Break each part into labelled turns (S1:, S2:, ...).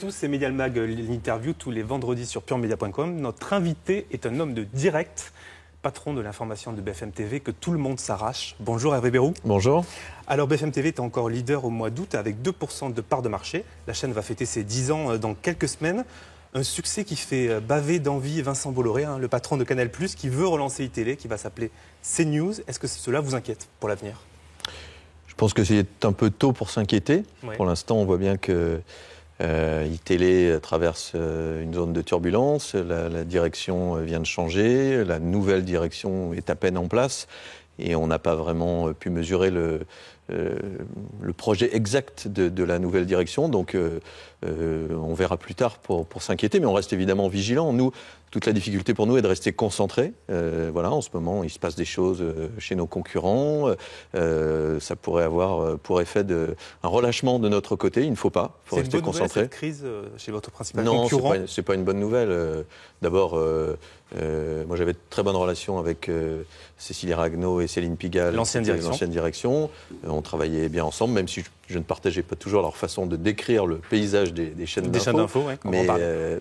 S1: tous, c'est Medial Mag, l'interview tous les vendredis sur puremedia.com. Notre invité est un homme de direct, patron de l'information de BFM TV, que tout le monde s'arrache. Bonjour Hervé Bérou.
S2: Bonjour.
S1: Alors BFM TV est encore leader au mois d'août avec 2% de part de marché. La chaîne va fêter ses 10 ans dans quelques semaines. Un succès qui fait baver d'envie Vincent Bolloré, le patron de Canal+, qui veut relancer iTélé, qui va s'appeler CNews. Est-ce que cela vous inquiète pour l'avenir ?
S2: Je pense que c'est un peu tôt pour s'inquiéter. Oui. Pour l'instant, on voit bien que iTélé traverse une zone de turbulence. La direction vient de changer. La nouvelle direction est à peine en place. Et on n'a pas vraiment pu mesurer le projet exact de la nouvelle direction. Donc, on verra plus tard pour s'inquiéter. Mais on reste évidemment vigilant. Nous, toute la difficulté pour nous est de rester concentrés. Voilà, en ce moment, il se passe des choses chez nos concurrents. Ça pourrait avoir pour effet un relâchement de notre côté. Il ne faut pas. Il faut rester concentré.
S1: C'est une bonne nouvelle, cette crise chez votre principal concurrent ?
S2: Non, c'est pas une bonne nouvelle. D'abord, moi j'avais de très bonnes relations avec Cécilia Ragnaud et Céline Pigalle,
S1: l'ancienne
S2: direction. On travaillait bien ensemble, même si je ne partageais pas toujours leur façon de décrire le paysage des chaînes d'info.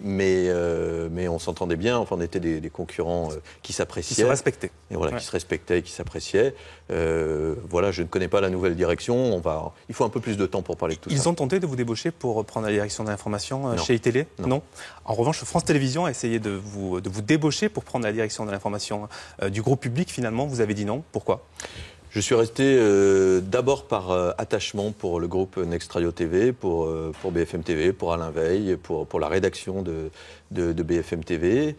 S2: Mais on s'entendait bien. Enfin, on était des concurrents qui s'appréciaient.
S1: Qui se respectaient.
S2: Et voilà, qui se respectaient et qui s'appréciaient. Voilà, je ne connais pas la nouvelle direction. Il faut un peu plus de temps pour parler de tout ça.
S1: Ils ont tenté de vous débaucher pour prendre la direction de l'information chez iTélé ? Non. En revanche, France Télévisions a essayé de vous débaucher pour prendre la direction de l'information du gros public. Finalement, vous avez dit non. Pourquoi ?
S2: Je suis resté d'abord par attachement pour le groupe Next Radio TV, pour BFM TV, pour Alain Veil, pour la rédaction de BFM TV.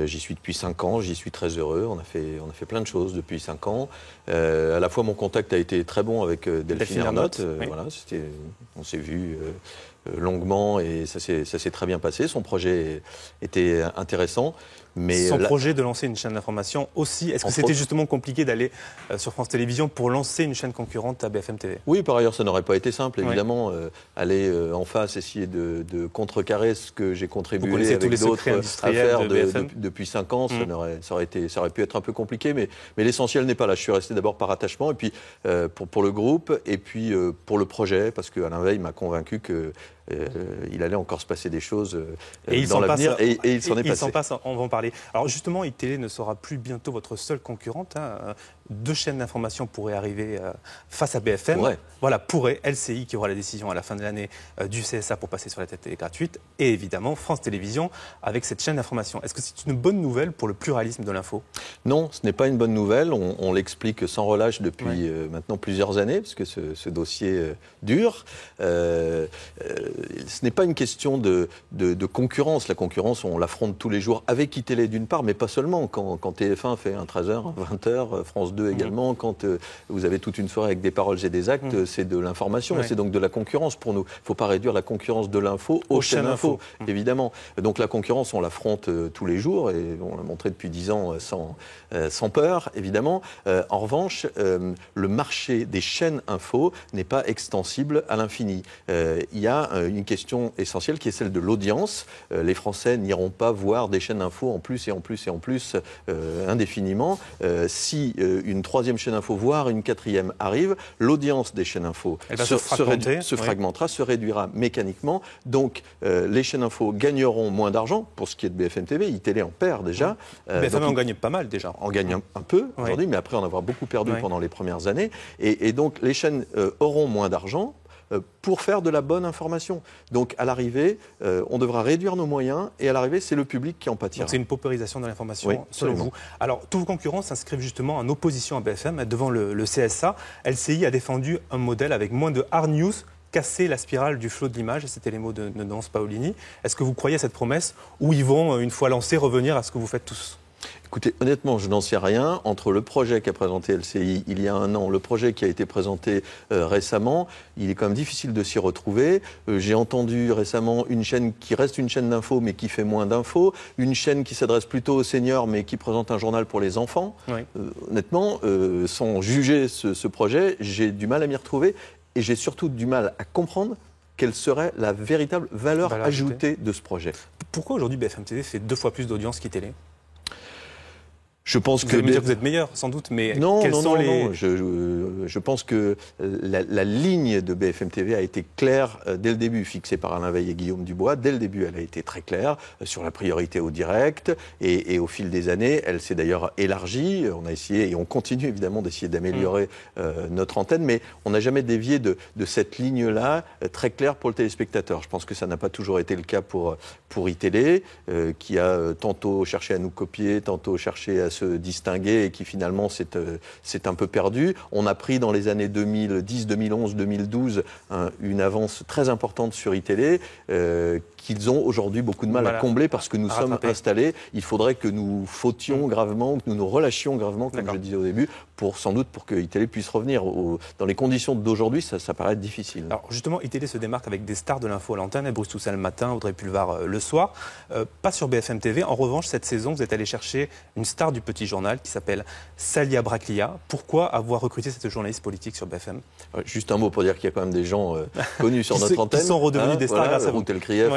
S2: J'y suis depuis 5 ans, j'y suis très heureux. On a fait plein de choses depuis 5 ans. À la fois, mon contact a été très bon avec Delphine Ernotte. Oui. Voilà, on s'est vu longuement et ça s'est très bien passé. Son projet était intéressant. Mais
S1: son projet de lancer une chaîne d'information aussi, est-ce que c'était justement compliqué d'aller sur France Télévisions pour lancer une chaîne concurrente à BFM TV ?
S2: Oui, par ailleurs, ça n'aurait pas été simple, évidemment. Aller en face, essayer de contrecarrer ce que j'ai contribué avec d'autres à faire depuis 5 ans, ça aurait pu être un peu compliqué, mais l'essentiel n'est pas là. Je suis resté d'abord par attachement, et puis pour le groupe, et puis pour le projet, parce qu'Alain Veil m'a convaincu que il allait encore se passer des choses dans l'avenir, et il s'en est passé.
S1: Il s'en passe, on va en parler. Alors justement, iTélé ne sera plus bientôt votre seule concurrente. 2 chaînes d'information pourraient arriver face à BFM. Voilà, pourrait. LCI qui aura la décision à la fin de l'année du CSA pour passer sur la télé gratuite. Et évidemment, France Télévisions avec cette chaîne d'information. Est-ce que c'est une bonne nouvelle pour le pluralisme de l'info ?
S2: Non, ce n'est pas une bonne nouvelle. On l'explique sans relâche depuis maintenant plusieurs années, parce que ce dossier dure. Ce n'est pas une question de concurrence. La concurrence, on l'affronte tous les jours avec iTélé d'une part, mais pas seulement. Quand TF1 fait un 13h, 20h, France 2 également, quand vous avez toute une soirée avec des paroles et des actes, c'est de l'information, c'est donc de la concurrence pour nous. Il ne faut pas réduire la concurrence de l'info aux chaînes info, évidemment. Donc la concurrence, on l'affronte tous les jours, et on l'a montré depuis 10 ans sans peur, évidemment. En revanche, le marché des chaînes info n'est pas extensible à l'infini. Il y a une question essentielle qui est celle de l'audience. Les Français n'iront pas voir des chaînes info en plus et en plus et en plus indéfiniment. Si une 3e chaîne info, voire une 4e arrive, l'audience des chaînes info se fragmentera, se réduira mécaniquement. Donc les chaînes info gagneront moins d'argent pour ce qui est de BFM TV. iTélé en perd déjà.
S1: BFM en gagne pas mal déjà.
S2: En gagne un peu aujourd'hui, mais après en avoir beaucoup perdu pendant les premières années. Et donc les chaînes auront moins d'argent pour faire de la bonne information. Donc à l'arrivée, on devra réduire nos moyens, et à l'arrivée, c'est le public qui en pâtira.
S1: Donc c'est une paupérisation de l'information, selon vous. Alors tous vos concurrents s'inscrivent justement en opposition à BFM devant le CSA. LCI a défendu un modèle avec moins de hard news, casser la spirale du flot de l'image, c'était les mots de Nance Paolini. Est-ce que vous croyez à cette promesse, ou ils vont, une fois lancés, revenir à ce que vous faites tous ?
S2: Écoutez, honnêtement, je n'en sais rien. Entre le projet qu'a présenté LCI il y a 1 an, le projet qui a été présenté récemment, il est quand même difficile de s'y retrouver. J'ai entendu récemment une chaîne qui reste une chaîne d'infos, mais qui fait moins d'infos. Une chaîne qui s'adresse plutôt aux seniors, mais qui présente un journal pour les enfants. Honnêtement, sans juger ce projet, j'ai du mal à m'y retrouver. Et j'ai surtout du mal à comprendre quelle serait la véritable valeur ajoutée de ce projet.
S1: Pourquoi aujourd'hui BFM TV fait 2 fois plus d'audience qu'ITélé ?
S2: Je pense
S1: vous allez me dire que vous êtes meilleur, sans doute, mais
S2: non,
S1: quels sont les...
S2: Non. Je pense que la ligne de BFM TV a été claire dès le début, fixée par Alain Veil et Guillaume Dubois. Dès le début, elle a été très claire sur la priorité au direct. Et au fil des années, elle s'est d'ailleurs élargie. On a essayé, et on continue évidemment d'essayer d'améliorer notre antenne, mais on n'a jamais dévié de cette ligne-là très claire pour le téléspectateur. Je pense que ça n'a pas toujours été le cas pour iTélé, qui a tantôt cherché à nous copier, tantôt cherché à se distinguer et qui finalement s'est un peu perdu. On a pris dans les années 2010, 2011, 2012 une avance très importante sur iTélé qu'ils ont aujourd'hui beaucoup de mal à combler parce que nous sommes installés. Il faudrait que nous fautions gravement, que nous nous relâchions gravement, comme je disais au début, sans doute pour que iTélé puisse revenir. Dans les conditions d'aujourd'hui, ça paraît être difficile.
S1: Alors justement, iTélé se démarque avec des stars de l'info à l'antenne, Bruce Toussaint le matin, Audrey Pulvar le soir. Pas sur BFM TV. En revanche, cette saison, vous êtes allé chercher une star du petit journal qui s'appelle Salia Braclia. Pourquoi avoir recruté cette journaliste politique sur BFM?
S2: Juste un mot pour dire qu'il y a quand même des gens connus sur notre antenne.
S1: Qui sont redevenus des stars grâce à vous.
S2: Ruth Elkrief,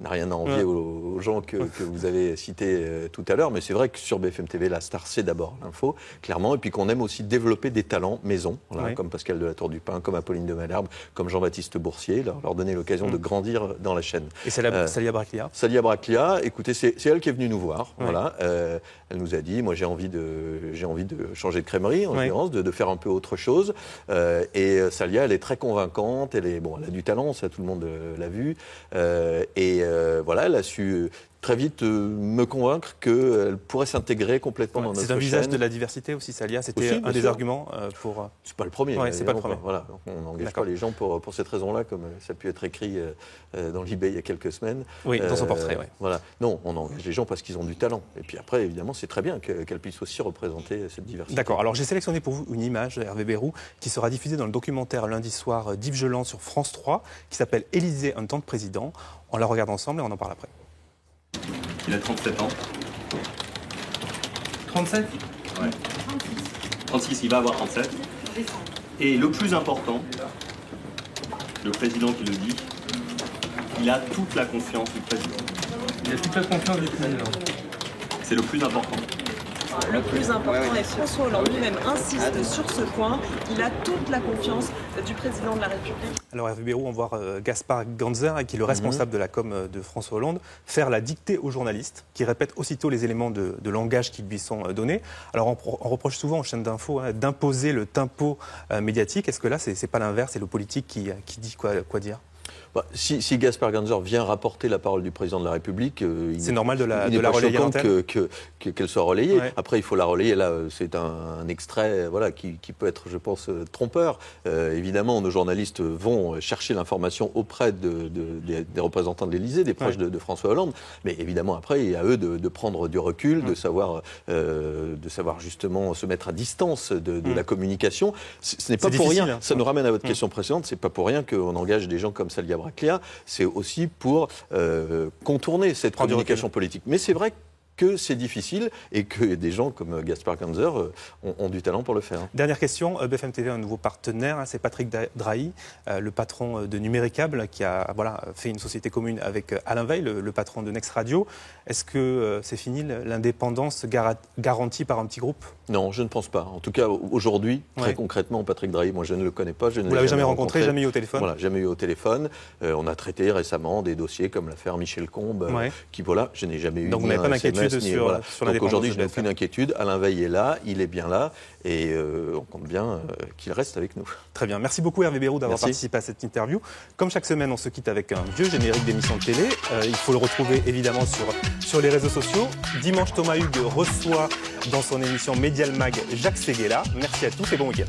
S2: n'a rien à envier aux gens que vous avez cités tout à l'heure. Mais c'est vrai que sur BFM TV, la star, c'est d'abord l'info, clairement. Et puis qu'on aime aussi développer des talents maison, comme Pascal de la Tour du Pin, comme Apolline de Malherbe, comme Jean-Baptiste Boursier, leur donner l'occasion de grandir dans la chaîne.
S1: Et Salia Braclia?
S2: Salia Braclia, écoutez, c'est elle qui est venue nous voir. Voilà. Elle nous a dit, moi j'ai envie de changer de crèmerie, en l'occurrence, de faire un peu autre chose. Et Salia, elle est très convaincante, elle a du talent, ça tout le monde l'a vu. Elle a su très vite me convaincre qu'elle pourrait s'intégrer complètement dans notre chaîne.
S1: C'est un visage de la diversité aussi, Salia. C'était un des arguments pour...
S2: C'est pas le premier.
S1: C'est pas le premier.
S2: Voilà. On n'engage pas les gens pour cette raison-là, comme ça a pu être écrit dans l'eBay il y a quelques semaines.
S1: Oui, dans son portrait,
S2: Voilà. Non, on engage les gens parce qu'ils ont du talent. Et puis après, évidemment, c'est très bien qu'elle puisse aussi représenter cette diversité.
S1: D'accord. Alors j'ai sélectionné pour vous une image, Hervé Bérou, qui sera diffusée dans le documentaire lundi soir d'Yves Geland sur France 3, qui s'appelle Élysée, un temps de président. On la regarde ensemble et on en parle après.
S3: Il a 37 ans.
S1: 37 ?
S3: Ouais. 36, il va avoir 37. Et le plus important, le président qui le dit, il a toute la confiance du président.
S1: Il a toute la confiance du président.
S3: C'est le plus important.
S4: Le plus important, et François Hollande lui-même insiste sur ce point, il a toute la confiance du président de la République.
S1: Alors Hervé Bérou, on voit Gaspard Ganzer, qui est le responsable de la com de François Hollande, faire la dictée aux journalistes, qui répètent aussitôt les éléments de langage qui lui sont donnés. Alors on reproche souvent aux chaînes d'info d'imposer le tempo médiatique. Est-ce que là, c'est pas l'inverse, c'est le politique qui dit quoi dire?
S2: Si Gaspard Ganzer vient rapporter la parole du président de la République,
S1: c'est normal de la
S2: relayer à l'antenne, qu'elle soit relayée. Après, il faut la relayer. Là, c'est un extrait, qui peut être, je pense, trompeur. Évidemment, nos journalistes vont chercher l'information auprès des représentants de l'Élysée, des proches de François Hollande. Mais évidemment, après, il y a eux de prendre du recul, de savoir justement se mettre à distance de la communication. Ce n'est pas pour rien. Ça nous ramène à votre question précédente. C'est pas pour rien qu'on engage des gens comme Salia Braclia, c'est aussi pour contourner cette communication politique. Mais c'est vrai que c'est difficile et que des gens comme Gaspard Ganzer ont du talent pour le faire.
S1: Dernière question, BFM TV a un nouveau partenaire, c'est Patrick Drahi, le patron de Numéricable, qui a fait une société commune avec Alain Veil, le patron de Next Radio. Est-ce que c'est fini l'indépendance garantie par un petit groupe?
S2: Non, je ne pense pas. En tout cas, aujourd'hui, très concrètement, Patrick Drahi, moi je ne le connais pas.
S1: Vous ne l'avez jamais rencontré, jamais eu au téléphone?
S2: Voilà, jamais eu au téléphone. On a traité récemment des dossiers comme l'affaire Michel Combes, je n'ai jamais eu.
S1: Donc vous n'avez pas d'inquiétude sur l'indépendance?
S2: Donc aujourd'hui, je n'ai aucune inquiétude. Alain Veil est là, il est bien là, et on compte bien qu'il reste avec nous.
S1: Très bien. Merci beaucoup Hervé Bérou d'avoir participé à cette interview. Comme chaque semaine, on se quitte avec un vieux générique d'émission de télé. Il faut le retrouver évidemment sur les réseaux sociaux. Dimanche, Thomas Hugues reçoit dans son émission Medial Mag Jacques Séguéla. Merci à tous et bon week-end.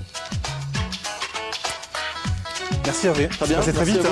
S1: Merci Hervé.
S2: Très bien.
S1: C'est très vite.